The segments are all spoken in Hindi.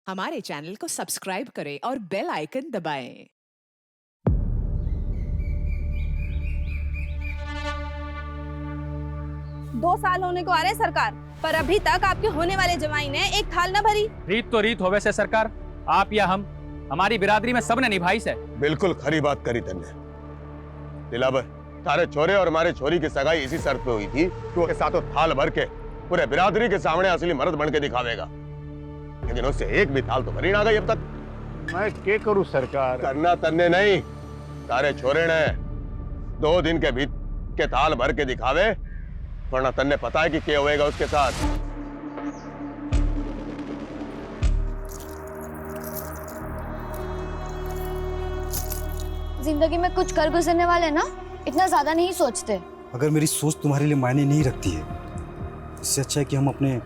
हमारे चैनल को सब्सक्राइब करें और बेल आइकन दबाएं। 2 साल होने को आ रहे सरकार, पर अभी तक आपके होने वाले जमाई ने एक थाल न भरी। रीत तो रीत होवे से सरकार, आप या हम, हमारी बिरादरी में सबने निभाई से। बिल्कुल खरी बात करी तन्ने। दिलावर, तारे छोरे और हमारे छोरी की सगाई इसी शर्त पे हुई थी कि उसके साथ थाल भर के पूरे बिरादरी के सामने असली मर्द बन के दिखावेगा, लेकिन उससे एक भी थाल तो भरी ना गई अब तक। मैं क्या करूं सरकार? करना तन्ने नहीं, तारे छोरे ने 2 दिन के बीच के थाल भर के दिखावे, वरना तन्ने पता है कि क्या होएगा उसके साथ। जिंदगी में कुछ कर गुजरने वाले ना इतना ज्यादा नहीं सोचते। अगर मेरी सोच तुम्हारे लिए मायने नहीं रखती है, इससे अच्छा है कि हम अपने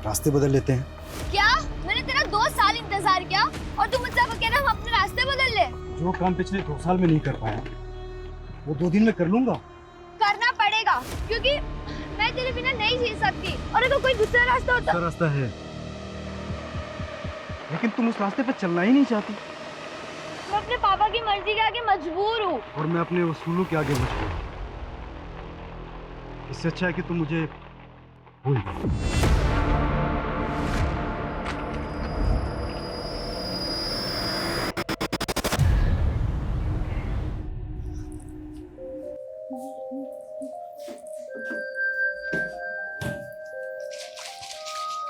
रास्ते बदल लेते हैं। क्या? मैंने तेरा 2 साल इंतजार किया और तुम मुझसे कह रहा हम अपने रास्ते बदल ले? जो काम पिछले 2 साल में नहीं कर पाया वो 2 दिन में कर लूंगा। करना पड़ेगा, क्योंकि मैं तेरे बिना नहीं जी सकती। और अगर कोई दूसरा रास्ता होता। दूसरा रास्ता है, लेकिन तुम उस रास्ते पर चलना ही नहीं चाहती। मैं अपने पापा की मर्जी के आगे मजबूर हूँ। और मैं अपने उसूलों के आगे मजबूर हूँ। इससे अच्छा है कि तुम मुझे भूल जाओ।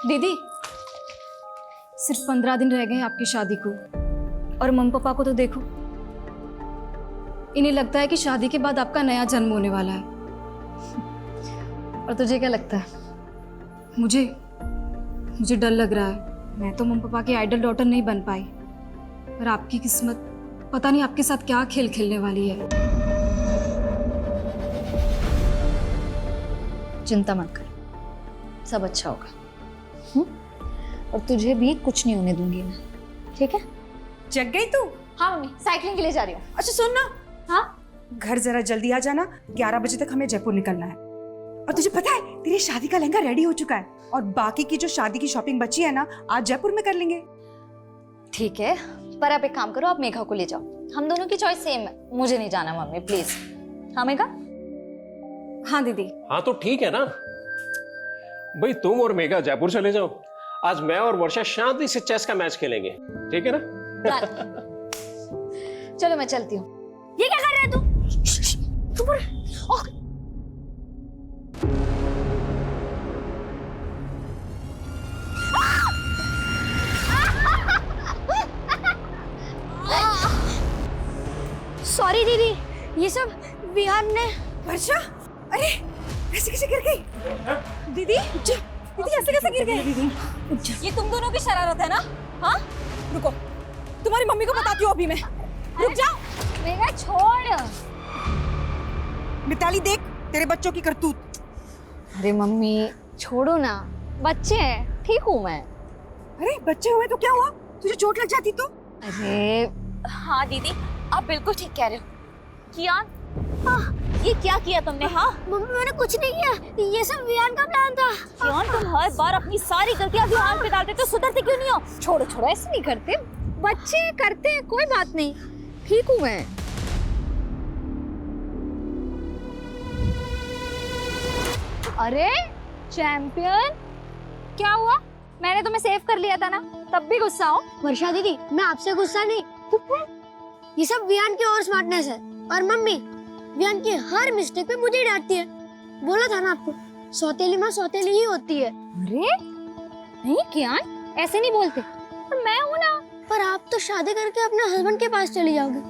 दीदी, सिर्फ 15 दिन रह गए आपकी शादी को, और मम्मी पापा को तो देखो, इन्हें लगता है कि शादी के बाद आपका नया जन्म होने वाला है। और तुझे क्या लगता है? मुझे डर लग रहा है। मैं तो मम्मी पापा की आइडल डॉटर नहीं बन पाई, पर आपकी किस्मत पता नहीं आपके साथ क्या खेल खेलने वाली है। चिंता मत कर, सब अच्छा होगा। और तुझे भी कुछ नहीं होने दूंगी मैं, ठीक है? जग गई तू? हाँ मम्मी, साइकिलिंग के लिए जा रही हूँ। अच्छा सुन ना, हाँ घर जरा जल्दी आ जाना, 11 बजे तक हमें जयपुर निकलना है। और तुझे पता है तेरी शादी का लहंगा रेडी हो चुका है, और बाकी की जो शादी की शॉपिंग बची है ना, आज जयपुर में कर लेंगे। ठीक है, पर आप एक काम करो, आप मेघा को ले जाओ। हम दोनों की चॉइस सेम है। मुझे नहीं जाना मम्मी, प्लीज। हाँ मेघा? हाँ दीदी। हाँ तो ठीक है ना भाई, तुम और मेघा जयपुर चले जाओ। आज मैं और वर्षा शांति से चेस का मैच खेलेंगे, ठीक है ना? चलो मैं चलती हूँ। ये क्या कर रहा है तू? सॉरी दीदी, ये सब विहान ने। वर्षा, अरे ऐसे कैसे गिर गई? दीदी ऐसे कैसे गिर गई? ये तुम दोनों की शरारत है ना? हाँ, रुको, तुम्हारी मम्मी को बताती हूँ अभी मैं। रुक जाओ। मेघा छोड़। मिताली देख तेरे बच्चों की करतूत। अरे मम्मी छोड़ो ना, बच्चे हैं, ठीक हूँ मैं। अरे बच्चे हुए तो क्या हुआ? तुझे चोट लग जाती तो? अरे हाँ दीदी, आप बिल्कुल ठीक कह रहे हो। कियान, ये क्या किया तुमने? हाँ मम्मी, मैंने कुछ नहीं किया, ये सब विहान का प्लान था। कियान, तुम हर बार अपनी सारी गलतियां विहान पे डालते, तो सुधरते क्यों नहीं हो? छोड़ो छोड़ो, ऐसे नहीं करते, बच्चे करते हैं, कोई बात नहीं, ठीक हूँ मैं। अरे चैंपियन, क्या हुआ? मैंने तुम्हें सेव कर लिया था ना, तब भी गुस्सा हो? वर्षा दीदी, मैं आपसे गुस्सा नहीं, ये सब विहान की और स्मार्टनेस है। और मम्मी विहान की हर मिस्टेक पे मुझे ही डांटती है। बोला था ना आपको, सौतेली माँ सौतेली ही होती है। अरे नहीं कियान, ऐसे नहीं बोलते। पर मैं हूँ ना। पर आप तो शादी करके अपने हस्बैंड के पास चली जाओगे,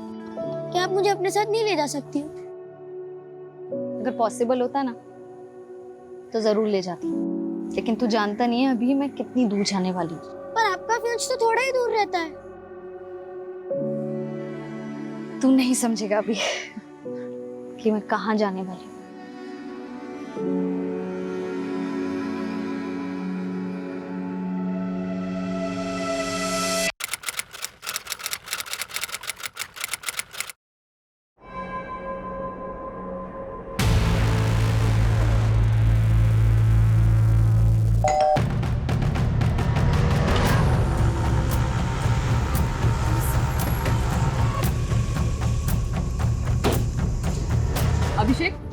क्या आप मुझे अपने साथ नहीं ले जा सकती हो? अगर पॉसिबल होता ना तो जरूर ले जाती, लेकिन तू जानता नहीं है अभी मैं कितनी दूर जाने वाली हूँ। पर आपका फियांस तो थोड़ा ही दूर रहता है। तू नहीं समझेगा अभी कि मैं कहाँ जाने वाली हूँ।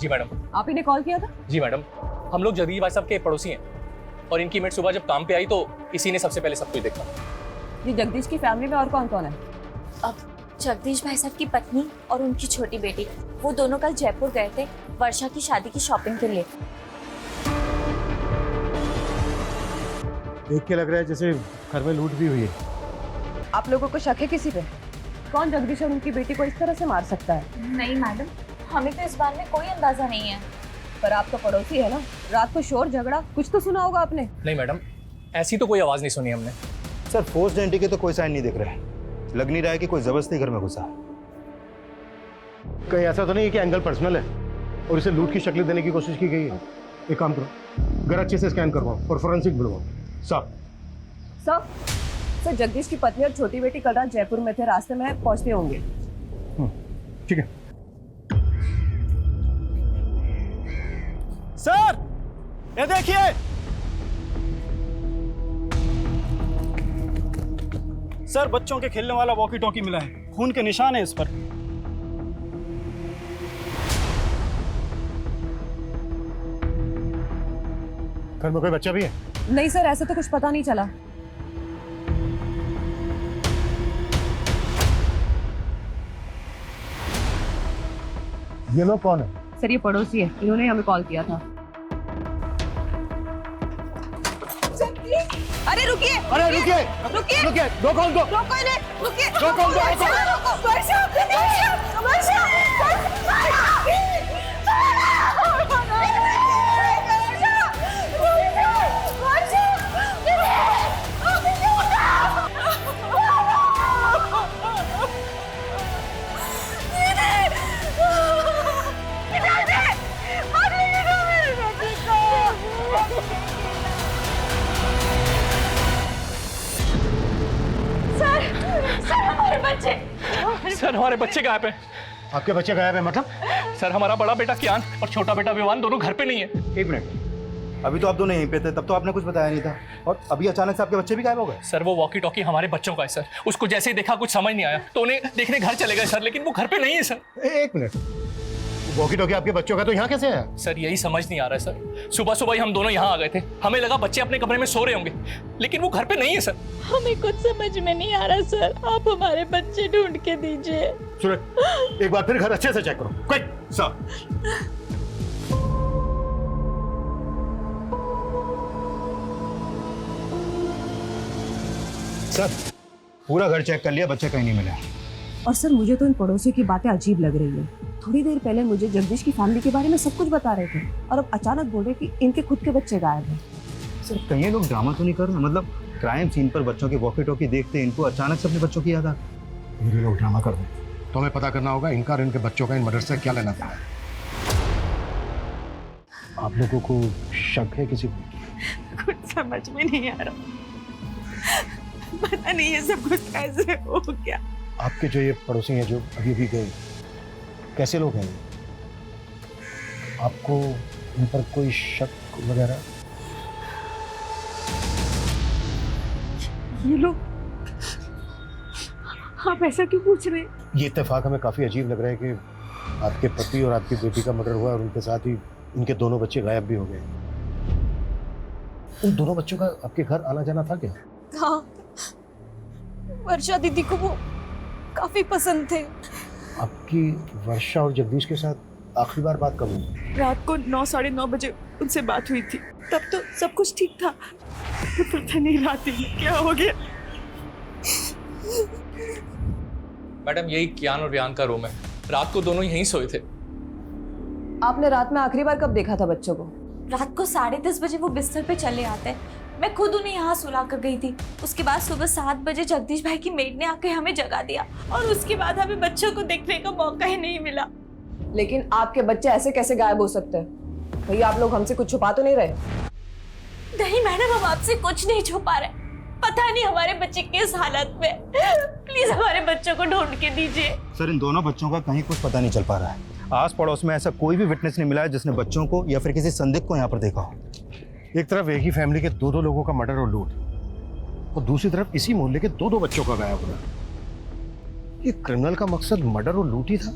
जी मैडम। आप ही ने कॉल किया था? जी मैडम, हम लोग जगदीश भाई साहब के पड़ोसी हैं और इनकी मेट सुबह जब काम पे आई तो इसी ने सबसे पहले सब कुछ देखा। ये जगदीश की फैमिली में और कौन कौन है? अब जगदीश भाई साहब की पत्नी और उनकी छोटी बेटी, वो दोनों कल जयपुर गए थे वर्षा की शादी की शॉपिंग के लिए। देख के लग रहा है जैसे घर में लूट भी हुई है। आप लोगों को शक है किसी पे? कौन जगदीश और उनकी बेटी को इस तरह से मार सकता है? नहीं मैडम, हमें तो इस बारे में कोई अंदाजा नहीं है। पर आप तो पड़ोसी है ना, रात को शोर झगड़ा कुछ तो सुना होगा आपने। नहीं मैडम, ऐसी तो कोई आवाज नहीं सुनी हमने। सर फोर्स्ड एंट्री के तो कोई साइन नहीं दिख रहे, लग नहीं रहा है कि कोई जबरदस्ती घर में घुसा। कहीं ऐसा तो नहीं है कि एंगल पर्सनल है और इसे लूट की शक्ल देने की कोशिश की गई है? एक काम करो, घर अच्छे से स्कैन करवाओ और फोरेंसिक बुलवाओ। सर जगदीश की पत्नी और छोटी बेटी कल रात जयपुर में थे, रास्ते में पहुंचते होंगे। ठीक है सर, ये देखिए, सर बच्चों के खेलने वाला वॉकी टॉकी मिला है, खून के निशान है इस पर। घर में कोई बच्चा भी है? नहीं सर, ऐसा तो कुछ पता नहीं चला। ये लोग कौन है? सर ये पड़ोसी है, इन्होंने हमें कॉल किया था। अरे रुकिए, अरे रुकिए, रुकिए, रुकिए, दो कॉल दो, रोको इन्हें, रुकिए, दो कॉल दो, सर हमारे बच्चे गायब हैं। आपके बच्चे गायब है मतलब? सर हमारा बड़ा बेटा कियान और छोटा बेटा विवान दोनों घर पे नहीं है। एक मिनट, अभी तो आप दोनों यहीं पे थे, तब तो आपने कुछ बताया नहीं था, और अभी अचानक से आपके बच्चे भी गायब हो गए। सर वो वॉकी टॉकी हमारे बच्चों का है सर, उसको जैसे ही देखा कुछ समझ नहीं आया तो उन्हें देखने घर चले गए सर, लेकिन वो घर पे नहीं है सर। एक मिनट, वॉकी टॉकी आपके बच्चों का तो यहाँ कैसे है? सर यही समझ नहीं आ रहा है सर, सुबह सुबह ही हम दोनों यहाँ आ गए थे, हमें लगा बच्चे अपने कमरे में सो रहे होंगे, लेकिन वो घर पे नहीं है सर। हमें कुछ समझ में नहीं आ रहा सर, आप हमारे बच्चे ढूंढ के दीजिए। सुनो, एक बार फिर घर अच्छे से चेक करो। Quick sir. सर पूरा घर चेक कर लिया, बच्चे कहीं नहीं मिले। और सर मुझे तो इन पड़ोसियों की बातें अजीब लग रही है। थोड़ी देर पहले मुझे जगदीश की फैमिली के बारे में सब कुछ बता रहे थे और अब अचानक बोल रहे कि इनके खुद के बच्चे गायब हैं। सर कहीं लोग ड्रामा तो नहीं कर रहे? मतलब क्राइम सीन पर बच्चों के वॉकी टॉकी देखते इनको अचानक से अपने बच्चों की याद आ गई। ये लोग ड्रामा कर रहे हैं तो हमें पता करना होगा इनका और इनके बच्चों का इन मर्डर से क्या लेना था। आप लोगों को शक है किसी को? कुछ समझ में नहीं आ रहा, पता नहीं ये सब कुछ कैसे हो गया। आपके जो ये पड़ोसी हैं जो अभी भी गए, कैसे लोग हैं? आपको इन पर कोई शक वगैरह? ये लोग, आप ऐसा क्यों पूछ रहे हैं? ये इत्तेफाक हमें काफी अजीब लग रहा है कि आपके पति और आपकी बेटी का मर्डर हुआ और उनके साथ ही उनके दोनों बच्चे गायब भी हो गए। उन दोनों बच्चों का आपके घर आना जाना था क्या? हाँ, वर्षा दीदी को वो काफी पसंद थे। आपकी वर्षा और जगदीश के साथ आखिरी बार बात कब हुई? रात को 9 साढ़े 9 बजे उनसे बात हुई थी, तब तो सब कुछ ठीक था। पता नहीं रात में क्या हो गया। मैडम यही कियान और वियान का रूम है, रात को दोनों यहीं सोए थे। आपने रात में आखिरी बार कब देखा था बच्चों को? रात को 10:30 बजे वो बिस्तर पे चले आते हैं, मैं खुद उन्हें यहाँ सुला कर गई थी। उसके बाद सुबह 7 बजे जगदीश भाई की मेड ने आकर हमें जगा दिया और उसके बाद हमें बच्चों को देखने का मौका ही नहीं मिला। लेकिन आपके बच्चे ऐसे कैसे गायब हो सकते हैं? भैया आप लोग हमसे कुछ छुपा तो नहीं रहे? नहीं मैडम, हम आपसे कुछ नहीं छुपा रहे, पता नहीं हमारे बच्चे किस हालत में, प्लीज हमारे बच्चों को ढूंढ के दीजिए। सर इन दोनों बच्चों का कहीं कुछ पता नहीं चल पा रहा है। आस पड़ोस में ऐसा कोई भी विटनेस नहीं मिला है जिसने बच्चों को या फिर किसी संदिग्ध को यहाँ पर देखा हो। एक तरफ एक ही फैमिली के दो लोगों का मर्डर और लूट और दूसरी तरफ इसी मोहल्ले के दो बच्चों का गायब होना। ये क्रिमिनल का मकसद मर्डर और लूट ही था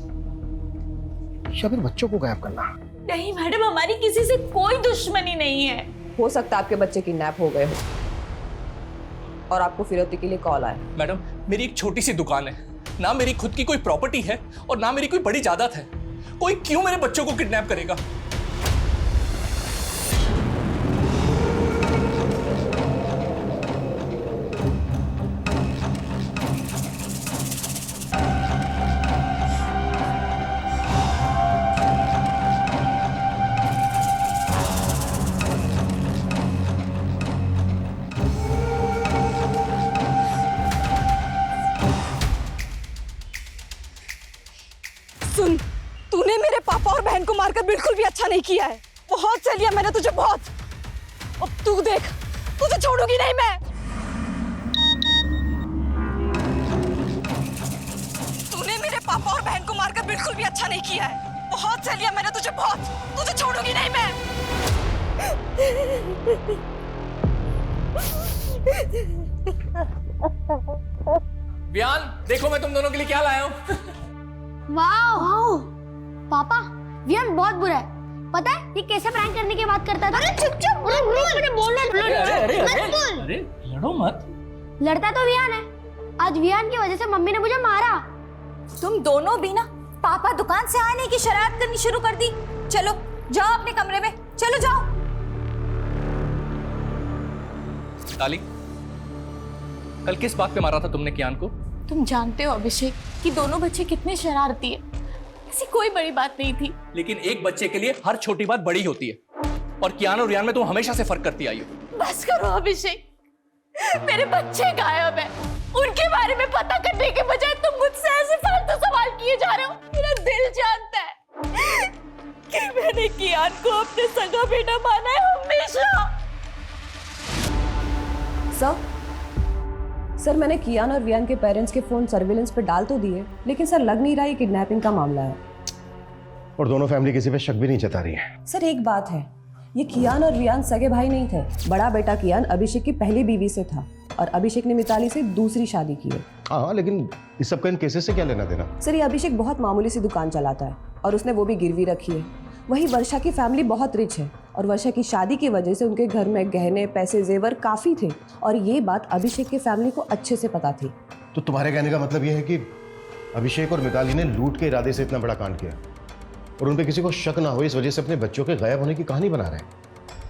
या फिर बच्चों को गायब करना? नहीं मैडम, हमारी किसी से कोई दुश्मनी नहीं है। हो सकता है आपके बच्चे किडनैप हो गए हो और आपको फिरौती के लिए कॉल आया। मैडम, मेरी एक छोटी सी दुकान है, ना मेरी खुद की कोई प्रॉपर्टी है और ना मेरी कोई बड़ी जायदाद है। कोई क्यों मेरे बच्चों को किडनैप करेगा? सुन, तूने मेरे पापा और बहन को मारकर बिल्कुल भी अच्छा नहीं किया है। बहुत सह लिया मैंने तुझे, बहुत। अब तू देख, तुझे छोड़ूंगी नहीं मैं। तूने मेरे पापा और बहन को मारकर बिल्कुल भी अच्छा नहीं किया है। बहुत सह लिया मैंने तुझे, बहुत। तुझे छोड़ूंगी नहीं मैं। वियान, देखो मैं तुम दोनों के लिए क्या लाया हूं। वाओ पापा, वियान बहुत बुरा है। पता है ये कैसे प्रैंक करने की बात करता था? अरे चुप चुप, मुझे बोलना। अरे लड़ो मत। लड़ता तो वियान है। आज वियान की वजह से मम्मी ने मुझे मारा। तुम दोनों भी ना पापा दुकान से आने की शरारत करनी शुरू कर दी। चलो जाओ अपने कमरे में, चलो जाओ। ताली, कल किस बात पे मारा था तुमने कियान को? तुम जानते हो अभिषेक कि दोनों बच्चे कितने शरारती है। ऐसी कोई बड़ी बात नहीं थी। लेकिन एक बच्चे के लिए हर छोटी बात बड़ी होती है और कियान और रियान में तुम हमेशा से फर्क करती आई हो। बस करो अभिषेक, मेरे बच्चे गायब है। उनके बारे में पता करने के बजाय तुम मुझसे ऐसे फालतू सवाल किए जा रहे हो। मेरा दिल जानता है कि मैंने कियान को अपने सगा बेटा माना है हमेशा। सर, मैंने कियान और वियान के पेरेंट्स के फोन सर्विलेंस पे डाल तो दिए, लेकिन सर लग नहीं रहा ये किडनैपिंग का मामला है। और दोनों फैमिली किसी पे शक भी नहीं जता रही है। सर एक बात है, ये कियान और वियान सगे भाई नहीं थे। बड़ा बेटा कियान अभिषेक की पहली बीवी से था और अभिषेक ने मिताली से दूसरी शादी की है। हाँ, लेकिन इस सब का इन केसेस से क्या लेना देना? सर ये अभिषेक बहुत मामूली सी दुकान चलाता है और उसने वो भी गिरवी रखी है। वही वर्षा की फैमिली बहुत रिच है और वर्षा की शादी की वजह से उनके घर में गहने, पैसे, जेवर काफ़ी थे और ये बात अभिषेक की फैमिली को अच्छे से पता थी। तो तुम्हारे कहने का मतलब यह है कि अभिषेक और मिताली ने लूट के इरादे से इतना बड़ा कांड किया और उन पे किसी को शक ना हो इस वजह से अपने बच्चों के गायब होने की कहानी बना रहे हैं?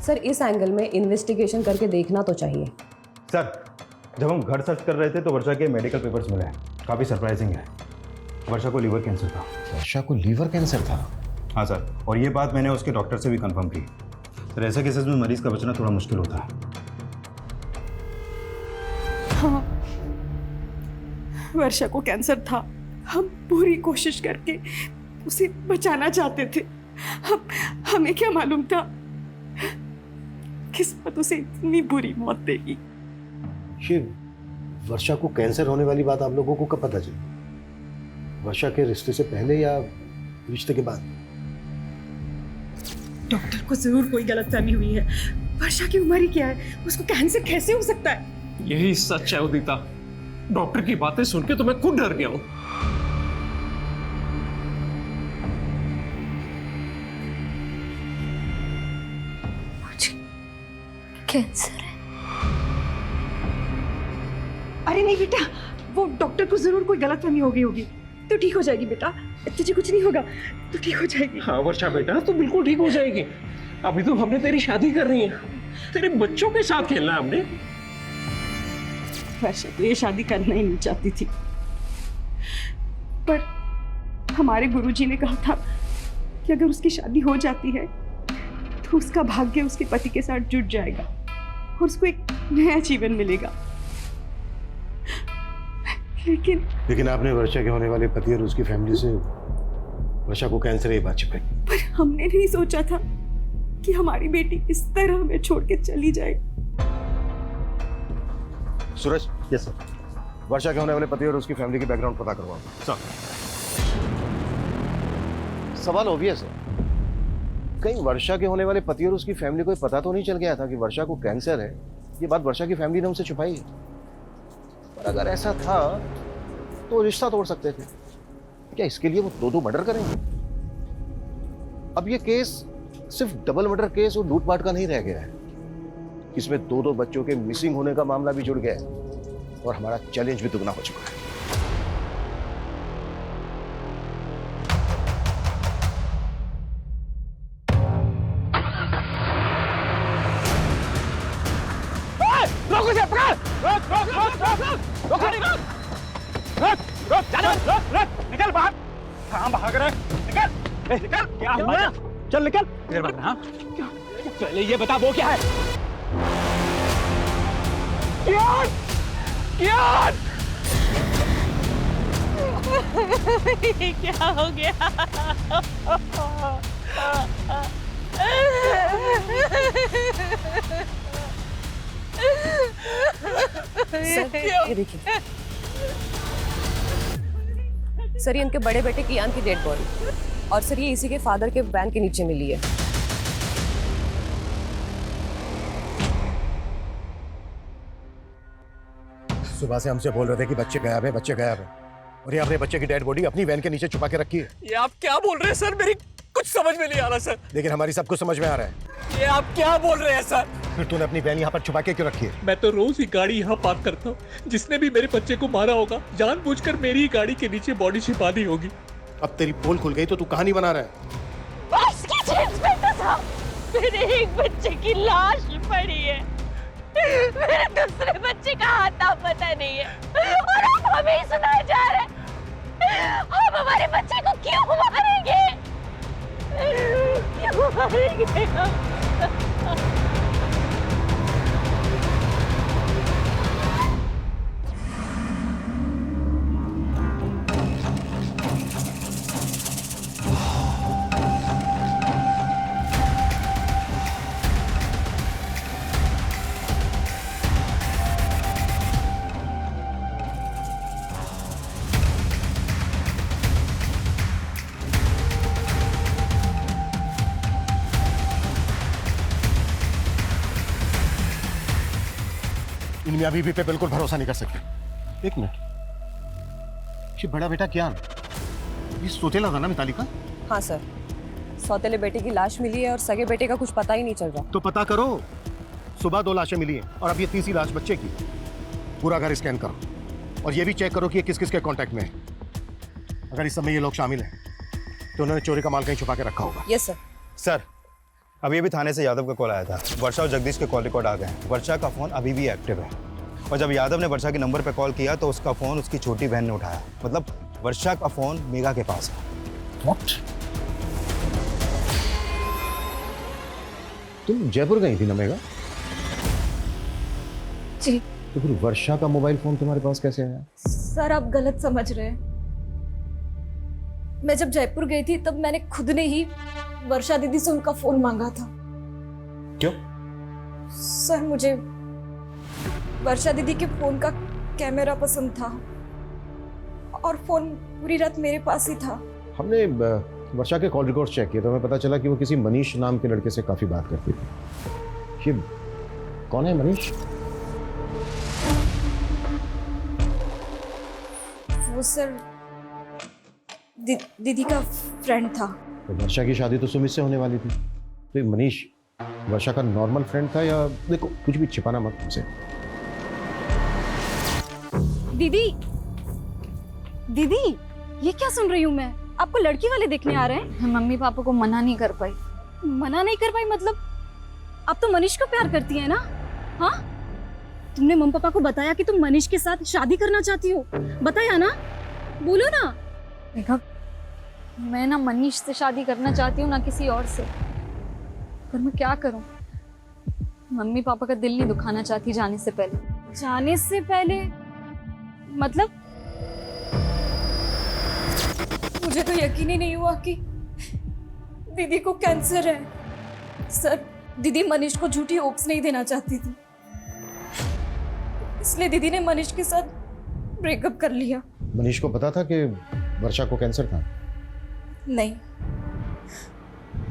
सर इस एंगल में इन्वेस्टिगेशन करके देखना तो चाहिए। सर, जब हम घर सर्च कर रहे थे तो वर्षा के मेडिकल पेपर्स मिले हैं। काफ़ी सरप्राइजिंग है। वर्षा को लीवर कैंसर था। वर्षा को लीवर कैंसर था? हाँ सर, और ये बात मैंने उसके डॉक्टर से भी कंफर्म की। सर ऐसे केसेस में मरीज का बचना थोड़ा मुश्किल होता है। हाँ, वर्षा को कैंसर था। हम पूरी कोशिश करके उसे बचाना चाहते थे। हमें क्या मालूम था किस्मत उसे इतनी बुरी मौत देगी। ये वर्षा को कैंसर होने वाली बात आप लोगों को कब पता चली? वर्षा के रिश्ते से पहले या रिश्ते के बाद? डॉक्टर को जरूर कोई गलतफहमी हुई है। वर्षा की उम्र ही क्या है, उसको कैंसर कैसे हो सकता है? यही सच है उदिता। डॉक्टर की बातें सुन के तो मैं खुद डर गया हूं। मुझे कैंसर है। अरे नहीं बेटा, वो डॉक्टर को जरूर कोई गलतफहमी हो गई होगी। तो ठीक हो जाएगी बेटा, तुझे कुछ नहीं होगा, तो ठीक हो जाएगी। हाँ वर्षा बेटा, तो बिल्कुल ठीक हो जाएगी। अभी तो हमने तेरी शादी कर रही है, तेरे बच्चों के साथ खेलना है हमने। वर्षा तो ये शादी करना ही नहीं चाहती थी, पर हमारे गुरुजी ने कहा था कि अगर उसकी शादी हो जाती है तो उसका भाग्य उसके पति के साथ जुड़ जाएगा और उसको एक नया जीवन मिलेगा। लेकिन आपने वर्षा के होने वाले पति और उसकी फैमिली से वर्षा को कैंसर ये बात छिपाई। पर हमने नहीं सोचा था कि हमारी बेटी इस तरह हमें छोड़ के चली जाए। सूरज। Yes sir. वर्षा के होने वाले पति और उसकी फैमिली की बैकग्राउंड पता करवाओ। सर। सवाल ऑब्वियस है, कहीं वर्षा के होने वाले पति और उसकी फैमिली को पता तो नहीं चल गया था कि वर्षा को कैंसर है? ये बात वर्षा की फैमिली ने उनसे छुपाई है। पर अगर ऐसा था तो रिश्ता तोड़ सकते थे। क्या इसके लिए वो दो मर्डर करेंगे? अब ये केस सिर्फ डबल मर्डर केस और लूटपाट का नहीं रह गया है, इसमें 2 बच्चों के मिसिंग होने का मामला भी जुड़ गया है और हमारा चैलेंज भी दुगना हो चुका है। निकल बाहर। कहाँ भाग रहा है? निकल निकल। क्या हुआ? चल निकल। हाँ पहले ये बता वो क्या है? कियान! कियान! क्या हो गया? ये देखिए सर, ये इनके बड़े बेटे कियान की डेड बॉडी, और सर ये इसी के फादर के वैन के नीचे मिली है। सुबह से हमसे बोल रहे थे कि बच्चे गायब है, बच्चे गायब है, और ये अपने बच्चे की डेड बॉडी अपनी वैन के नीचे छुपा के रखी है। ये आप क्या बोल रहे हैं सर? मेरी कुछ समझ में नहीं आ रहा सर। लेकिन हमारी सब कुछ समझ में आ रहा है। ये आप क्या बोल रहे हैं सर? फिर तूने अपनी वैन यहाँ पर छुपा के क्यों रखी है? मैं तो रोज ही गाड़ी यहाँ पार्क करता हूँ। जिसने भी मेरे बच्चे को मारा होगा जानबूझकर मेरी ही गाड़ी के नीचे बॉडी छिपा दी होगी। अब तेरी पोल खुल गई तो तू कहानी बना रहा है। बस की जींस में तो था, मेरे एक बच्चे की लाश पड़ी है, मेरे दूसरे बच्चे का हाथ पता नहीं है, और अब हमें ही सुनाए जा रहे हैं। हम हमारे बच्चे को क्यों मारेंगे? क्यों मारेंगे हम? इन मियां बीवी पे बिल्कुल भरोसा नहीं कर सकते। एक मिनट, ये बड़ा बेटा कियान, ये सौतेला था ना मिताली का? हाँ सर, सौतेले बेटे की लाश मिली है और सगे बेटे का कुछ पता ही नहीं चल रहा। तो पता करो। सुबह 2 लाशें मिली हैं और अब ये तीसरी लाश बच्चे की। पूरा घर स्कैन करो और ये भी चेक करो कि ये किस किस के कांटेक्ट में है। अगर इस समय ये लोग शामिल हैं तो उन्होंने चोरी का माल कहीं छुपा के रखा होगा। Yes sir. सर, अभी भी थाने से यादव का कॉल आया था। वर्षा और जगदीश के कॉल रिकॉर्ड आ गए हैं। वर्षा का फ़ोन अभी भी एक्टिव है, और जब यादव ने वर्षा के नंबर पर कॉल किया तो उसका फ़ोन उसकी छोटी बहन ने उठाया। मतलब वर्षा का फ़ोन मेघा के पास है। What? तुम जयपुर गई थी ना मेघा? जी। तो फिर वर्षा का मोबाइल फोन तुम्हारे पास कैसे आया? सर, आप गलत समझ रहे हैं। मैं जब जयपुर गई थी तब मैंने खुद ने ही वर्षा दीदी से उनका फोन मांगा था। क्यों? सर, मुझे वर्षा दीदी के फोन का कैमरा पसंद था और फोन पूरी रात मेरे पास ही था। हमने वर्षा के कॉल रिकॉर्ड चेक किए तो हमें पता चला कि वो किसी मनीष नाम के लड़के से काफी बात करती थी। ये कौन है मनीष? वो सर दीदी का फ्रेंड था। तो वर्षा की शादी तो सुमित से होने वाली थी, तो ये मनीष वर्षा का नॉर्मल फ्रेंड था या? देखो, कुछ भी छिपाना मत हमसे। दीदी, दीदी, ये क्या सुन रही हूँ मैं? आपको लड़की वाले देखने आ रहे हैं? मम्मी पापा को मना नहीं कर पाई। मना नहीं कर पाई मतलब? आप तो मनीष को प्यार करती है ना? हाँ, तुमने मम्मी पापा को बताया कि तुम मनीष के साथ शादी करना चाहती हो? बताया ना? बोलो ना। देखा, मैं ना मनीष से शादी करना चाहती हूँ ना किसी और से, पर मैं क्या करूँ? मम्मी पापा का दिल नहीं दुखाना चाहती जाने से पहले। जाने से पहले मतलब? मुझे तो यकीन ही नहीं हुआ कि दीदी को कैंसर है। सर, दीदी मनीष को झूठी होप्स नहीं देना चाहती थी, इसलिए दीदी ने मनीष के साथ ब्रेकअप कर लिया। मनीष को पता था कि वर्षा को कैंसर था? नहीं,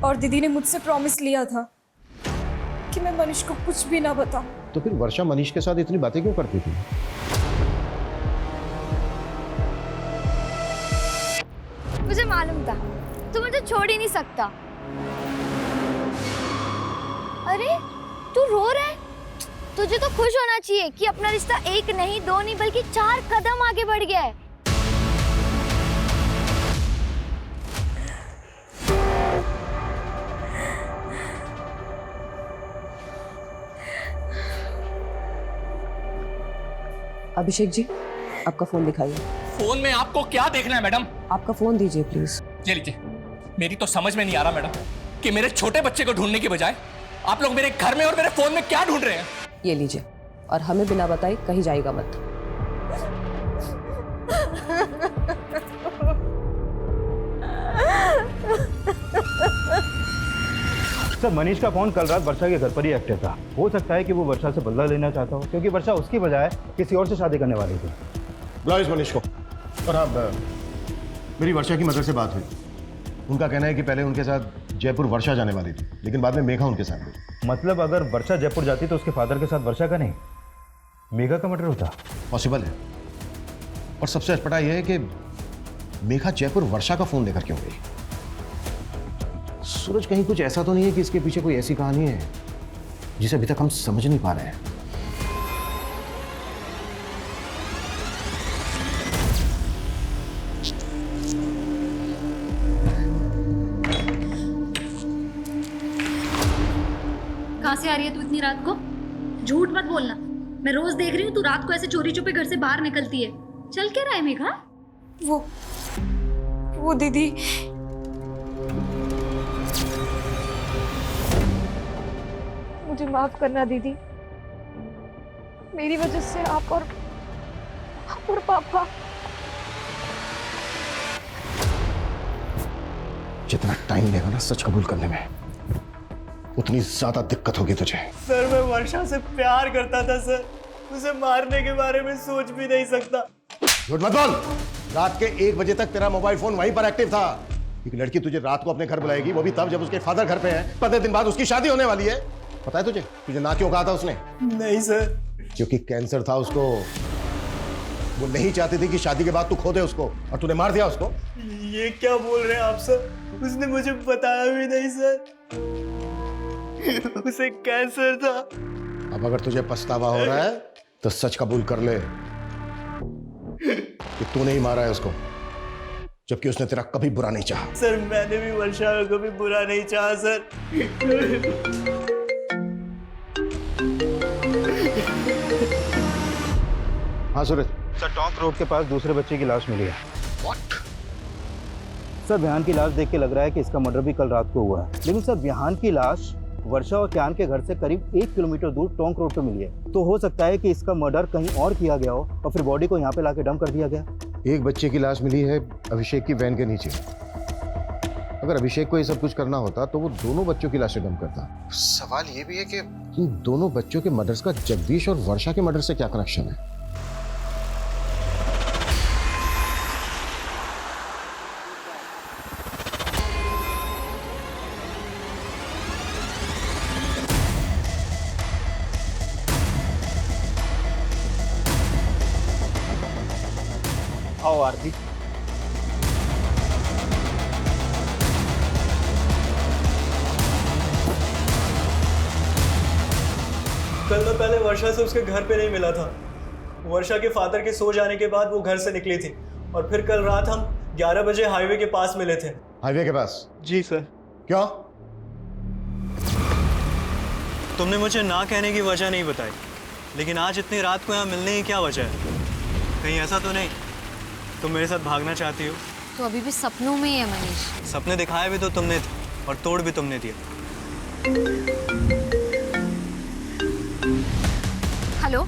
और दीदी ने मुझसे प्रॉमिस लिया था कि मैं मनीष को कुछ भी ना बताऊं। तो फिर वर्षा मनीष के साथ इतनी बातें क्यों करती थी? मुझे मालूम था तू मुझे छोड़ ही नहीं सकता। अरे तू रो रहा है? तुझे तो खुश होना चाहिए कि अपना रिश्ता एक नहीं, दो नहीं, बल्कि 4 कदम आगे बढ़ गया है। अभिषेक जी, आपका फोन दिखाइए। फोन में आपको क्या देखना है मैडम? आपका फोन दीजिए प्लीज। ये लीजिए। मेरी तो समझ में नहीं आ रहा मैडम कि मेरे छोटे बच्चे को ढूंढने की बजाय आप लोग मेरे घर में और मेरे फोन में क्या ढूंढ रहे हैं। ये लीजिए, और हमें बिना बताए कहीं जाएगा मत। सर, मनीष का फोन कल रात वर्षा के घर पर ही एक्टिव था। हो सकता है कि वो वर्षा से बदला लेना चाहता हो, क्योंकि वर्षा उसकी बजाय किसी और से शादी करने वाली थी। बुलाओ इस मनीष को। और हाँ, मेरी वर्षा की मदर से बात हुई। उनका कहना है कि पहले उनके साथ जयपुर वर्षा जाने वाली थी, लेकिन बाद में मेघा उनके साथ गई। मतलब अगर वर्षा जयपुर जाती तो उसके फादर के साथ वर्षा का नहीं, मेघा का मर्डर होता। पॉसिबल है। और सबसे अटपटा यह है कि मेघा जयपुर वर्षा का फोन लेकर क्यों गई? सूरज, कहीं कुछ ऐसा तो नहीं है कि इसके पीछे कोई ऐसी कहानी है जिसे अभी तक हम समझ नहीं पा रहे हैं? कहाँ से आ रही है तू इतनी रात को? झूठ मत बोलना। मैं रोज देख रही हूँ तू रात को ऐसे चोरी छुपे घर से बाहर निकलती है। चल क्या रहा है मेघा? वो दीदी, मुझे माफ करना दीदी। मेरी वजह से आप और पापा। जितना टाइम लेगा ना सच कबूल करने में, उतनी ज्यादा दिक्कत होगी तुझे। सर, मैं वर्षा से प्यार करता था सर। उसे मारने के बारे में सोच भी नहीं सकता। झूठ मत बोल। रात के 1 बजे तक तेरा मोबाइल फोन वहीं पर एक्टिव था। एक लड़की तुझे रात को अपने घर बुलाएगी, वो भी तब जब उसके फादर घर पे हैं। 15 दिन बाद उसकी शादी होने वाली है। पता है तुझे ना क्यों कहा था उसने? नहीं सर। क्योंकि कैंसर था उसको। वो नहीं चाहती थी कि शादी के बाद तू खो दे उसको, और तूने मार दिया उसको। ये क्या बोल रहे हैं आप सर? उसने मुझे बताया भी नहीं सर। उसे कैंसर था। अब अगर तुझे पछतावा हो रहा है तो सच कबूल कर ले कि तूने ही मारा है उसको, जबकि उसने तेरा कभी बुरा नहीं चाहा। सर, मैंने भी वर्षा का कभी बुरा नहीं चाहा सर। हाँ सूरज। सर, टोंक रोड के पास दूसरे बच्चे की लाश मिली है। सर, विहान की लाश देख के लग रहा है कि इसका मर्डर भी कल रात को हुआ है। लेकिन सर, विहान की लाश वर्षा और क्यान के घर से करीब 1 किलोमीटर दूर टोंक रोड पे मिली है। तो हो सकता है कि इसका मर्डर कहीं और किया गया हो और फिर बॉडी को यहाँ पे लाके डंप कर दिया गया। एक बच्चे की लाश मिली है अभिषेक की वैन के नीचे। अगर अभिषेक को ये सब कुछ करना होता तो वो दोनों बच्चों की लाशें डंप करता। सवाल ये भी है कि इन दोनों बच्चों के मर्डर्स का जगदीश और वर्षा के मर्डर से क्या कनेक्शन है? आओ आरती। कल मैं पहले वर्षा से उसके घर पे नहीं मिला था। वर्षा के फादर के सो जाने के बाद वो घर से निकली थी, और फिर कल रात हम 11 बजे हाईवे के पास मिले थे। हाईवे के पास? जी सर। क्यों? तुमने मुझे ना कहने की वजह नहीं बताई, लेकिन आज इतनी रात को यहाँ मिलने की क्या वजह है? कहीं ऐसा तो नहीं तुम मेरे साथ भागना चाहती हो? तो अभी भी सपनों में ही है मनीष। सपने दिखाए भी तो तुमने थे और तोड़ भी तुमने दिया। हेलो,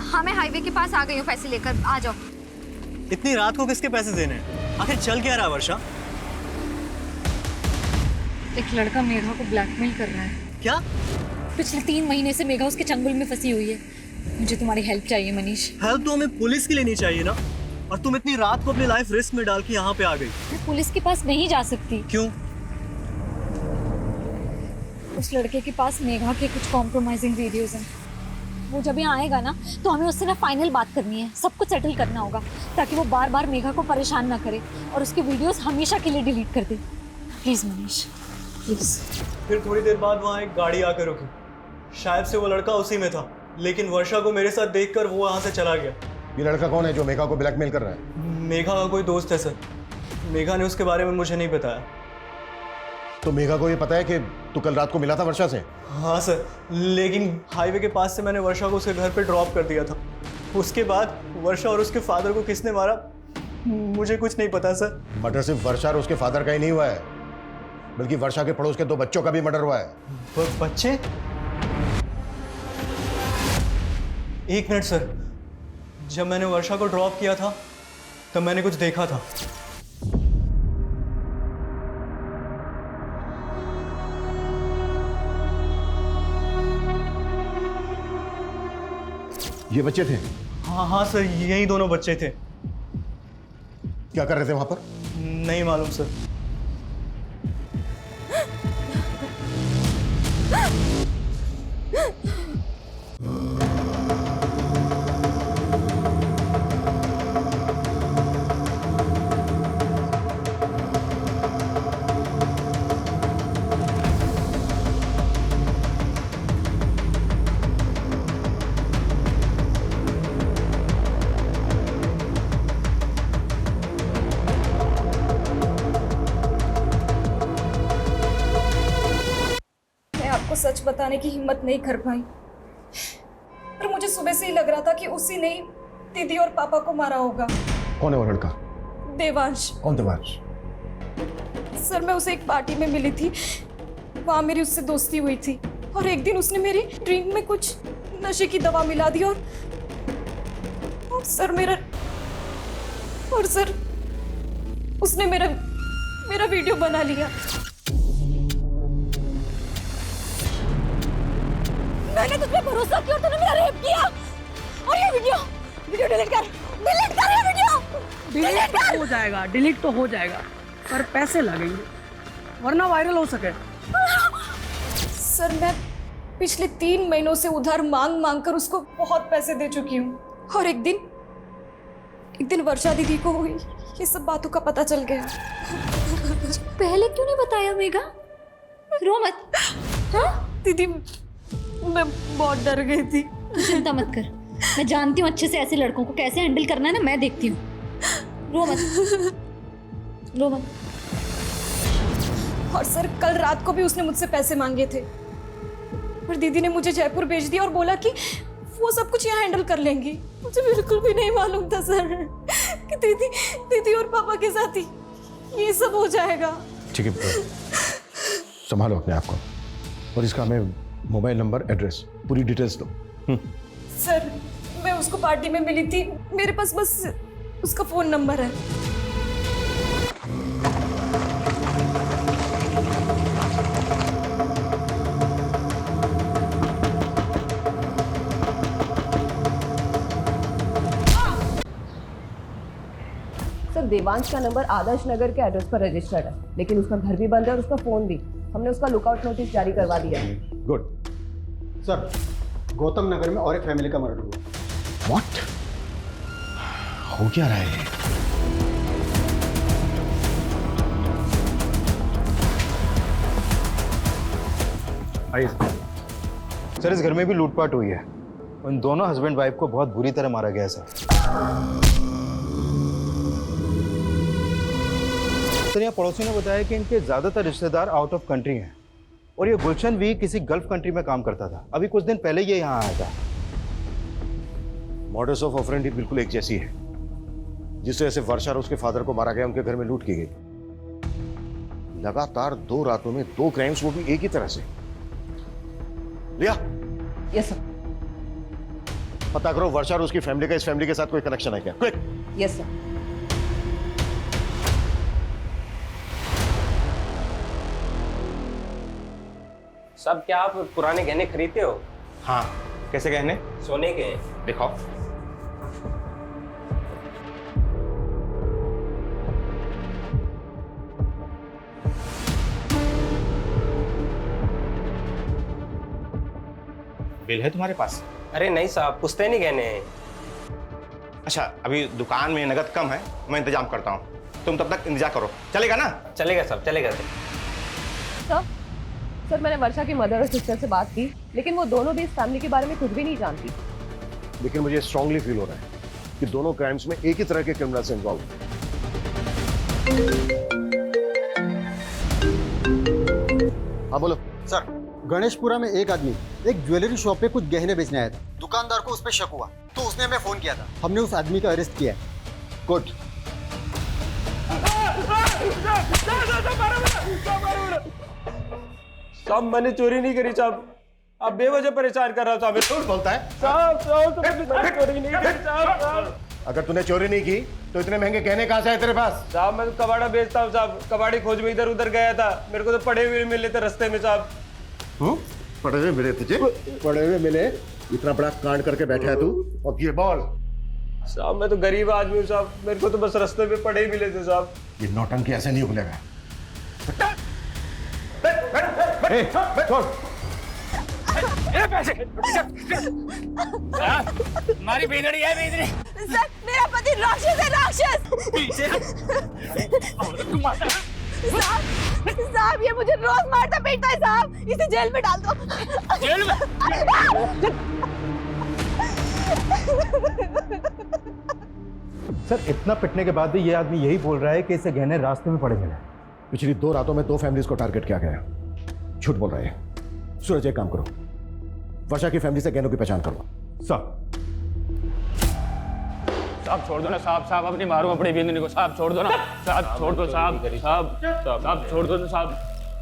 हाँ मैं हाईवे के पास आ गई हूँ, पैसे लेकर आ जाओ। इतनी रात को किसके पैसे देने हैं? आखिर चल क्या रहा वर्षा? एक लड़का मेघा को ब्लैकमेल कर रहा है। क्या? पिछले 3 महीने से मेघा उसके चंगुल में फंसी हुई है। मुझे तुम्हारी हेल्प चाहिए मनीष। हेल्प तो हमें पुलिस की लेनी चाहिए ना, और तुम इतनी रात को अपनी लाइफ रिस्क में डाल के यहाँ पे आ गई। मैं पुलिस के पास नहीं जा सकती। क्यों? उस लड़के के पास मेघा के कुछ कॉम्प्रोमाइजिंग वीडियोस हैं। वो जब यहाँ आएगा ना तो हमें उससे ना फाइनल बात करनी है, सब कुछ सेटल करना होगा, ताकि वो बार बार मेघा को परेशान ना करे और उसके वीडियोस हमेशा के लिए डिलीट कर दे। प्लीज मनीष। प्लीज। फिर थोड़ी देर बाद वहाँ एक गाड़ी आकर रुकी। शायद से वो लड़का उसी में था, लेकिन वर्षा को मेरे साथ देखकर वो वहाँ से चला गया। ये लड़का कौन है जो मेघा को ब्लैकमेल कर रहा है? मेघा का कोई दोस्त है सर। मेघा ने उसके बारे में मुझे नहीं बताया। तो मेघा को ये पता है कि तू कल रात को मिला था वर्षा से? हाँ सर, लेकिन हाईवे के पास से मैंने वर्षा को उसके घर पे ड्रॉप कर दिया था। उसके बाद वर्षा और उसके फादर को किसने मारा मुझे कुछ नहीं पता सर। मर्डर सिर्फ वर्षा और उसके फादर का ही नहीं हुआ है, बल्कि वर्षा के पड़ोस के 2 बच्चों का भी मर्डर हुआ है। बच्चे? एक मिनट सर, जब मैंने वर्षा को ड्रॉप किया था तब मैंने कुछ देखा था। ये बच्चे थे? हाँ सर, यही दोनों बच्चे थे। क्या कर रहे थे वहां पर? नहीं मालूम सर। आपको सच बताने की हिम्मत नहीं कर पाई, पर मुझे सुबह से ही लग रहा था कि उसी ने दीदी और पापा को मारा होगा। कौन है वो लड़का? देवांश। कौन देवांश? सर, मैं उसे एक पार्टी में मिली थी, वहां मेरी उससे दोस्ती हुई थी, और एक दिन उसने मेरी ड्रिंक में कुछ नशे की दवा मिला दी और सर उसने मेरा वीडियो बना लिया। मैंने तुझ पे भरोसा किया और तूने मेरा रेप किया, और ये वीडियो डिलीट कर ये वीडियो। डिलीट तो हो जाएगा, डिलीट तो हो जाएगा, पर पैसे लगेंगे वरना वायरल हो सके। सर, मैं पिछले 3 महीनों से उधार मांग कर उसको बहुत पैसे दे चुकी हूँ, और एक दिन वर्षा दीदी को ये सब बातों का पता चल गया। पहले क्यों नहीं बताया मेघा? रो मत। हाँ दीदी, मैं बहुत डर गई थी। चिंता मत कर, मैं जानती हूँ अच्छे से ऐसे लड़कों को कैसे हैंडल करना है ना, मैं देखती हूँ। रो मत। और सर, कल रात को भी उसने मुझसे पैसे मांगे थे, पर दीदी ने मुझे जयपुर भेज दिया और बोला कि वो सब कुछ यहाँ हैंडल कर लेंगी। मुझे बिल्कुल भी नहीं मालूम था सर कि दीदी और पापा के साथ ही ये सब हो जाएगा। ठीक है, संभालो अपने आप को, और इसका हमें मोबाइल नंबर, एड्रेस, पूरी डिटेल्स दो। सर, मैं उसको पार्टी में मिली थी, मेरे पास बस उसका फोन नंबर है। सर, देवांश का नंबर आदर्श नगर के एड्रेस पर रजिस्टर्ड है, लेकिन उसका घर भी बंद है और उसका फोन भी। हमने उसका लुकआउट नोटिस जारी करवा दिया है। गुड। सर, गौतम नगर में और एक फैमिली का मर्डर हुआ। व्हाट? हो क्या रहा है? आइए सर, इस घर में भी लूटपाट हुई है। उन दोनों हस्बैंड वाइफ को बहुत बुरी तरह मारा गया है सर। यहाँ पड़ोसी ने बताया कि इनके ज्यादातर रिश्तेदार आउट ऑफ कंट्री हैं, और ये गुलशन भी किसी गल्फ कंट्री में काम करता था। अभी कुछ दिन पहले ये यहाँ आया था। मॉडस ऑफ ऑपरेंडी बिल्कुल एक जैसी है। जिस तरह से वर्षा और उसके फादर को मारा गया, उनके घर में लूट की गई। लगातार 2 रातों में 2 क्राइम्स, वो भी एक ही तरह से। लिया? Yes sir. पता करो वर्षा और उसकी फैमिली का इस फैमिली के साथ कोई कनेक्शन है क्या? क्विक। Yes sir. सब क्या आप पुराने गहने खरीदते हो? हाँ। कैसे गहने? सोने के। दिखाओ। बिल है तुम्हारे पास? अरे नहीं साहब, पुश्तैनी गहने हैं। अच्छा, अभी दुकान में नगद कम है, मैं इंतजाम करता हूँ। तुम तब तक इंतजार करो, चलेगा ना? चलेगा साहब, चलेगा। साहब, सर मैंने वर्षा की मदर और सिस्टर से बात की, लेकिन वो दोनों भी इस फैमिली के बारे में कुछ भी नहीं जानती। लेकिन मुझे स्ट्रांगली फील हो रहा है कि दोनों क्राइम्स में एक ही तरह के क्रिमिनल्स इन्वॉल्व हैं। हाँ बोलो सर। गणेशपुरा में एक आदमी एक ज्वेलरी शॉप पे कुछ गहने बेचने आया था। दुकानदार को उस पर शक हुआ तो उसने हमें फोन किया था। हमने उस आदमी का अरेस्ट किया है। गुड। साहब मैंने चोरी नहीं करी साहब, आप बेवजह परेशान कर रहा साहब। झूठ बोलता है साहब मैंने चोरी नहीं करी साहब। अगर तूने चोरी नहीं की तो इतने महंगे गहने कहाँ से आए तेरे पास? साहब मैं तो कबाड़ा बेचता हूँ साहब, कबाड़ी खोज में इधर उधर गया था, मेरे को तो पड़े हुए मिले थे रास्ते में साहब। पड़े हुए मिले तुझे? पड़े हुए मिले? इतना बड़ा कांड करके बैठा है तू, और ये बोल। साहब मैं तो गरीब आदमी हूँ साहब, मेरे को तो बस रास्ते में पड़े ही मिले थे साहब। ये नौटंकी ऐसे नहीं खुलेगा। हमारी बेगड़ी है बेगड़ी। सर मेरा पति राक्षस है, राक्षस। साहब ये मुझे रोज मारता पीटता है साहब, इसे जेल में डाल दो। जेल में? सर इतना पिटने के बाद भी ये आदमी यही बोल रहा है कि इसे गहने रास्ते में पड़े मिले। पिछली 2 रातों में 2 फैमिलीज को टारगेट किया गया। झूठ बोल रहे हैं। सूरज एक काम करो, वर्षा की फैमिली से गहनों की पहचान करो। साहब छोड़ दो ना साहब, साहब अपनी मारो अपनी बिंदनी को, साहब छोड़ दो ना साहब, छोड़ दो साहब, साहब साहब छोड़ दो ना साहब,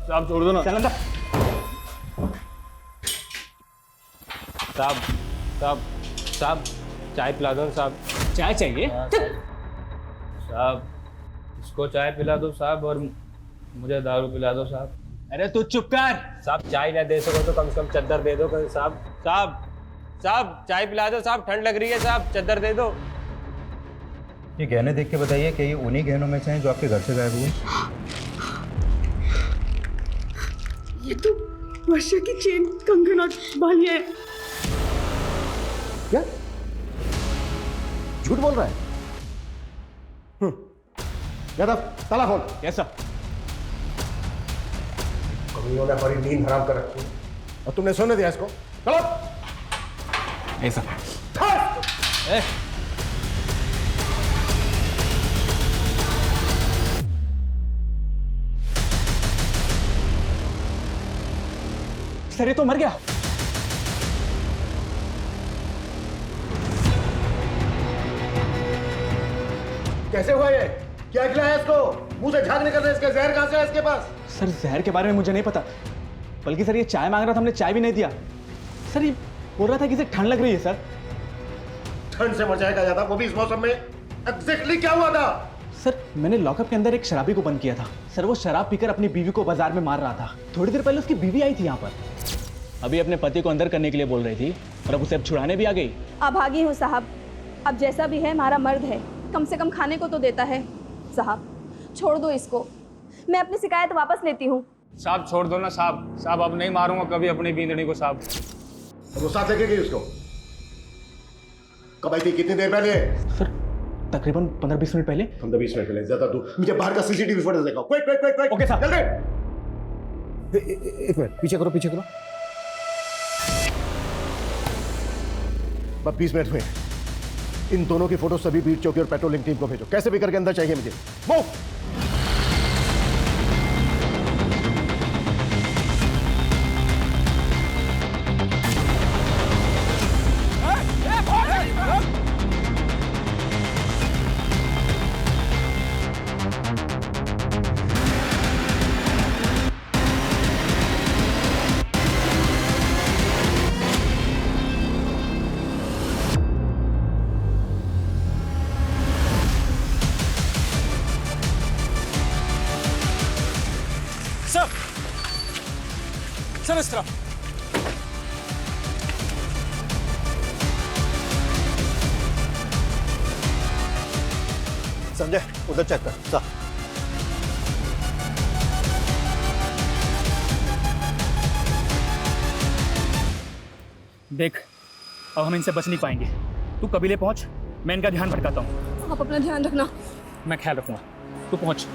साहब छोड़ दो ना। चल अंदर। साहब साहब साहब चाय पिला दो साहब। चाय चाहिए साहब? इसको चाय पिला दो साहब और मुझे दारू पिला दो साहब। अरे तू चुप कर साहब, चाय ना दे सको तो कम से कम चद्दर दे दो साहब। साहब, साहब चाय पिला दो साहब, ठंड लग रही है साहब, चद्दर दे दो। ये गहने देख के बताइए कि ये उन्हीं गहनों में से हैं जो आपके घर से गायब हुए? ये तो वर्षा की चेन, कंगन और बालियां हैं। क्या झूठ बोल रहा है? यादव ताला खोल। कैसा? कमीनों ने हमारी नींद हराम कर रखी और तुमने सोने दिया इसको। चलो ऐसा सर ये तो मर गया। कैसे हुआ ये? क्या खिलाया इसको? मुंह से झाग निकल रहा है इसके। जहर कहां से है इसके पास? सर जहर के बारे में मुझे नहीं पता, बल्कि सर ये चाय मांग रहा था, हमने चाय भी नहीं दिया। सर ये बोल रहा था कि इसे ठंड लग रही है। सर ठंड से मर जाएगा ज्यादा, वो भी इस मौसम में। एग्जैक्टली क्या हुआ था? सर मैंने लॉकअप के अंदर एक शराबी को बंद किया था। सर वो शराब पीकर अपनी बीवी को बाजार में मार रहा था। थोड़ी देर पहले उसकी बीवी आई थी यहाँ पर, अभी अपने पति को अंदर करने के लिए बोल रही थी और अब उसे अब छुड़ाने भी आ गई। अभागी हूँ साहब, अब जैसा भी है हमारा मर्द है, कम से कम खाने को तो देता है। साहब छोड़ दो इसको, मैं अपनी शिकायत वापस लेती हूँ। साहब छोड़ दो ना साहब, साहब अब नहीं मारूंगा कभी अपनी बींदनी को साहब। वो साथ लेके गई उसको? कब आई थी? कितनी देर पहले? सर तकरीबन 15-20 मिनट पहले। 15-20 मिनट पहले? ज्यादा दूर। मुझे बाहर का सीसीटीवी फुटेज दिखाओ। Quick quick quick quick. Okay साहब। जल्दी। एक मिनट पीछे करो, पीछे करो। बस 20 मिनट हुए। इन दोनों की फोटो सभी बीट चौकी और पेट्रोलिंग टीम को भेजो। कैसे भी करके अंदर चाहिए मुझे। मूव। सर इस तरफ। संजय उधर चेक कर। सा देख अब हम इनसे बच नहीं पाएंगे, तू कबीले पहुंच, मैं इनका ध्यान भटकाता हूँ। आप अपना ध्यान रखना। मैं ख्याल रखूंगा, तू पहुंच।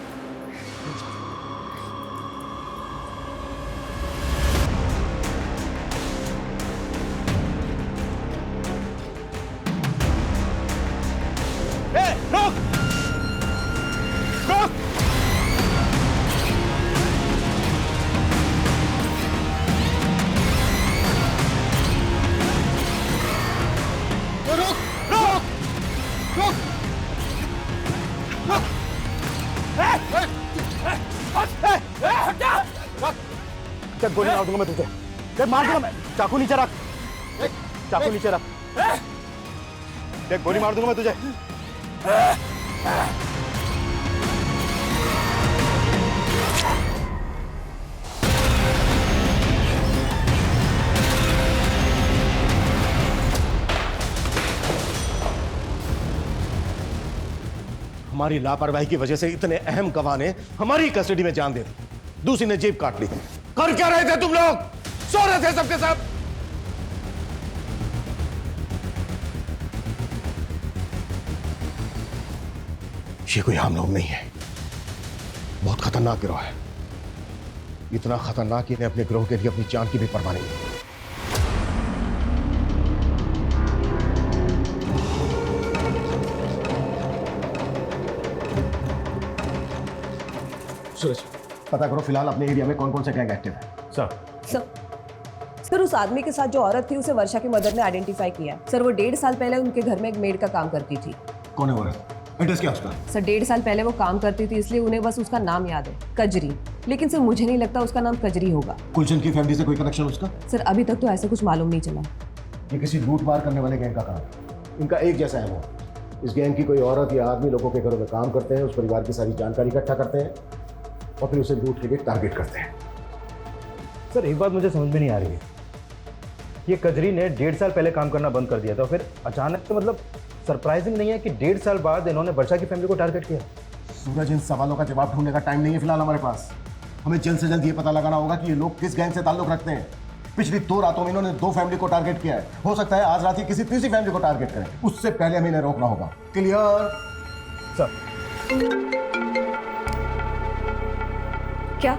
क्या गोली मार दूंगा मैं तुझे, देख मार दूंगा मैं। चाकू नीचे रख, चाकू नीचे रख, देख गोली मार दूंगा मैं तुझे। हमारी लापरवाही की वजह से इतने अहम गवाह ने हमारी कस्टडी में जान दे दी, दूसरी ने जेब काट ली। कर क्या रहे थे तुम लोग? सो रहे थे सबके सब। ये कोई आम लोग नहीं है, बहुत खतरनाक गिरोह है। इतना खतरनाक कि इन्हें अपने गिरोह के लिए अपनी जान की भी परवाह नहीं है। सूरज, पता करो फिलहाल अपने एरिया में कौन कौन से गैंग एक्टिव है। सर उस आदमी के साथ जो औरत थी उसे वर्षा की मदर ने आइडेंटिफाई किया। सर वो 1.5 साल पहले उनके घर में एक मेड का काम करती थी। कौन है वो? एड्रेस क्या उसका? सर 1.5 साल पहले वो काम करती थी, इसलिए उन्हें बस उसका नाम याद है, कजरी। लेकिन सर मुझे नहीं लगता उसका नाम कजरी होगा। गुलशन की फैमिली से कोई कनेक्शन उसका? सर अभी तक तो ऐसा कुछ मालूम नहीं चला। ये किसी लूट मार करने वाले गैंग का काम है। इनका एक जैसा है वो। इस गैंग की कोई औरत या आदमी लोगों के घरों में काम करते हैं, उस परिवार की सारी जानकारी इकट्ठा करते हैं और फिर उसे लूट के लिए टारगेट करते हैं। सर एक बात मुझे समझ में नहीं आ रही है, ये कजरी ने 1.5 साल पहले काम करना बंद कर दिया था, फिर अचानक तो मतलब सरप्राइजिंग नहीं है कि 1.5 साल बाद इन्होंने वर्षा की फैमिली को टारगेट किया। सूरज, इन सवालों का जवाब ढूंढने का टाइम नहीं है फिलहाल हमारे पास। हमें जल्द से जल्द ये पता लगाना होगा कि ये लोग किस गैंग से ताल्लुक रखते हैं। पिछली 2 रातों में इन्होंने 2 फैमिली को टारगेट किया है, हो सकता है आज रात ही किसी तीसरी फैमिली को टारगेट करें। उससे पहले हमें इन्हें रोकना होगा। क्लियर? सर क्या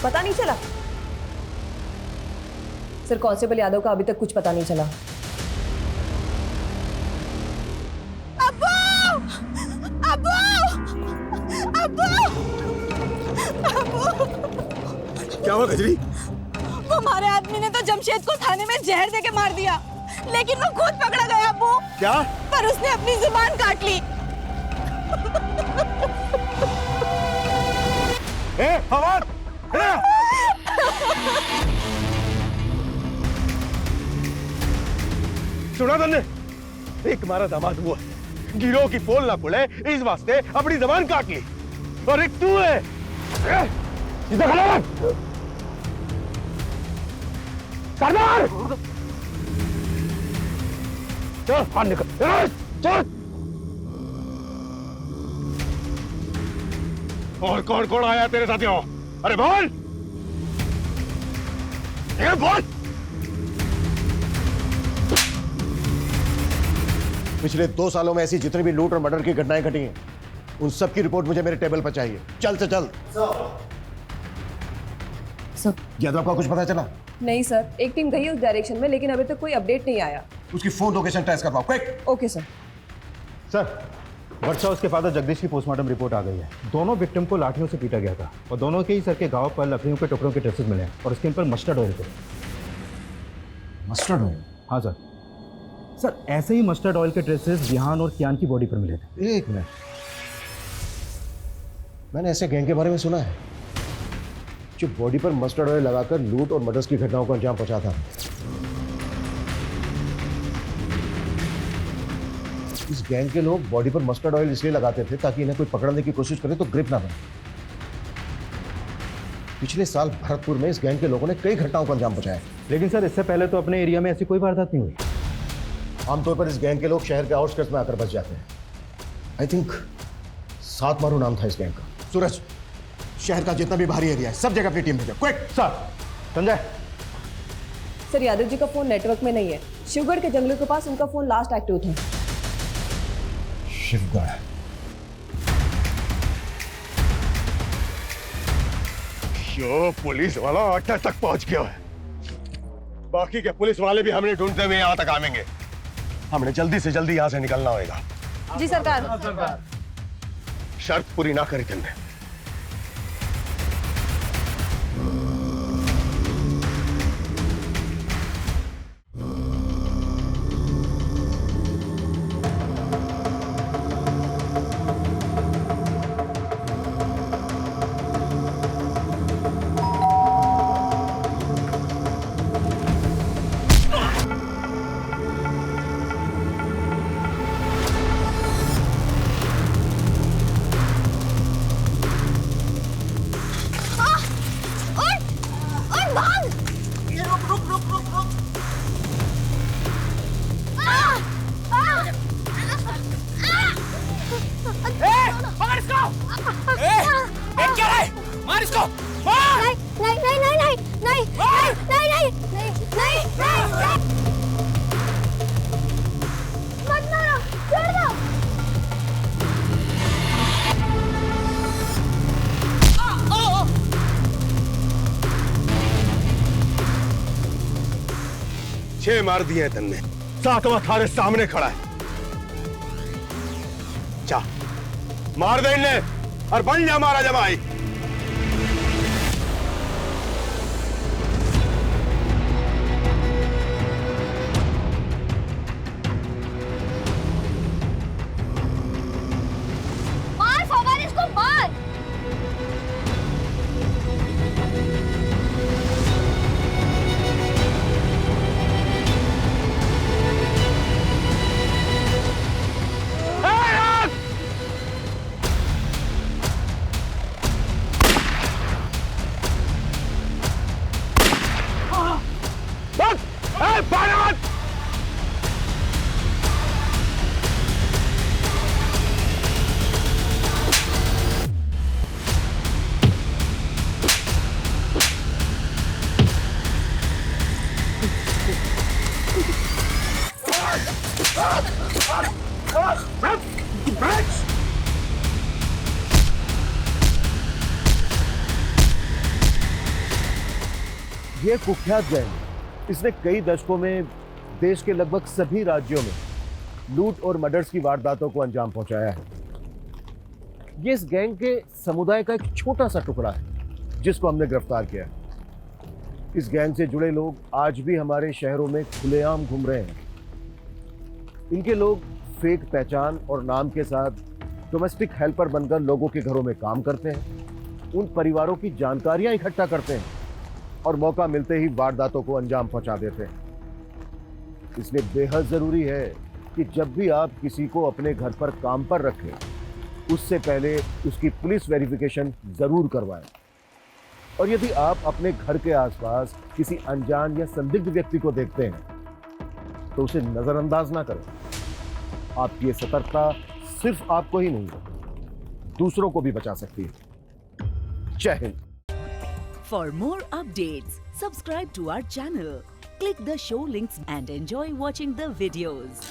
पता नहीं चला? सर कांस्टेबल यादव का अभी तक कुछ पता नहीं चला। क्या हुआ कजरी? वो हमारे आदमी ने तो जमशेद को थाने में जहर देके मार दिया, लेकिन वो खुद पकड़ा गया अब्बू। क्या? पर उसने अपनी जुबान काट ली। फवाद, सुना तुमने? एक हमारा दामाद हुआ, गिरोह की पोल ना खुले इस वास्ते अपनी जबान काट ली, और एक तू है। सीधा खड़ा रह। सरदार, चल बाहर निकल, चल। और कौन कौन आया तेरे साथियों? अरे बोल, ये बोल। पिछले 2 सालों में ऐसी जितनी भी लूट और मर्डर की घटनाएं घटी हैं, उन सब की रिपोर्ट मुझे मेरे टेबल पर चाहिए। चल से चल। सर यादव का कुछ पता चला? नहीं सर, एक टीम गई उस डायरेक्शन में, लेकिन अभी तक कोई अपडेट नहीं आया। उसकी फोन लोकेशन ट्रेस करवाओ, क्विक। Okay sir. सर वर्षा उसके फादर जगदीश की पोस्टमार्टम रिपोर्ट आ गई है। दोनों विक्टिम को लाठियों से पीटा गया था और दोनों के ही सर के घाव पर लकड़ियों के टुकड़ों के ट्रेसेस मिले हैं और स्किन पर मस्टर्ड ऑयल थे। Mustard oil? हाँ सर। सर ऐसे ही मस्टर्ड ऑयल के ट्रेसेस जिहान और कियान की बॉडी पर मिले थे। एक मिनट, मैंने ऐसे गैंग के बारे में सुना है जो बॉडी पर मस्टर्ड ऑयल लगाकर लूट और मर्डर्स की घटनाओं को अंजाम पहुंचाता है। इस गैंग के लोग बॉडी पर मस्टर्ड ऑयल इसलिए लगाते थे ताकि इन्हें कोई पकड़ने की कोशिश करे तो ग्रिप ना बने। पिछले साल भरतपुर में इस गैंग के लोगों ने कई घटनाओं को अंजाम पहुंचाया, लेकिन सर इससे पहले तो अपने एरिया में ऐसी कोई वारदात नहीं हुई। आमतौर पर इस गैंग के लोग शहर के आउटस्कर्ट्स में आकर बच जाते हैं। आई थिंक 7 मारू नाम था इस गैंग का। सूरज, शहर का जितना भी भारी एरिया है सब जगह अपनी टीम भेजो, quick. Sir. Sanjay. Sir Yadav ji का फोन नेटवर्क में नहीं है। शिवगढ़ के जंगलों के पास उनका फोन लास्ट एक्टिव था। शिवगढ़? यो पुलिस वाला अड्डा तक पहुंच गया है। बाकी के पुलिस वाले भी हमें ढूंढते हुए यहाँ तक आवेंगे। हमें जल्दी से जल्दी यहाँ से निकलना होगा। जी सरकार। शर्त पूरी ना करी तुमने। मार इसको, मार। नहीं नहीं नहीं नहीं नहीं नहीं नहीं नहीं नहीं, मत मारो, छोड़ दो। छह मार दिए हैं तन्ने, सातवां थारे सामने खड़ा है। जा मार दे इन्हें और बन जा मारा जमाई। मार फवाद, इसको मार। ये कुख्यात गैंग, इसने कई दशकों में देश के लगभग सभी राज्यों में लूट और मर्डर्स की वारदातों को अंजाम पहुंचाया है। ये इस गैंग के समुदाय का एक छोटा सा टुकड़ा है जिसको हमने गिरफ्तार किया है। इस गैंग से जुड़े लोग आज भी हमारे शहरों में खुलेआम घूम रहे हैं। इनके लोग फेक पहचान और नाम के साथ डोमेस्टिक हेल्पर बनकर लोगों के घरों में काम करते हैं, उन परिवारों की जानकारियां इकट्ठा करते हैं और मौका मिलते ही वारदातों को अंजाम पहुंचा देते हैं। इसलिए बेहद जरूरी है कि जब भी आप किसी को अपने घर पर काम पर रखें, उससे पहले उसकी पुलिस वेरिफिकेशन जरूर करवाएं। और यदि आप अपने घर के आसपास किसी अनजान या संदिग्ध व्यक्ति को देखते हैं तो उसे नजरअंदाज ना करें। आपकी ये सतर्कता सिर्फ आपको ही नहीं, दूसरों को भी बचा सकती है। जय Hind. For more updates, subscribe to our channel, click the show links and enjoy watching the videos.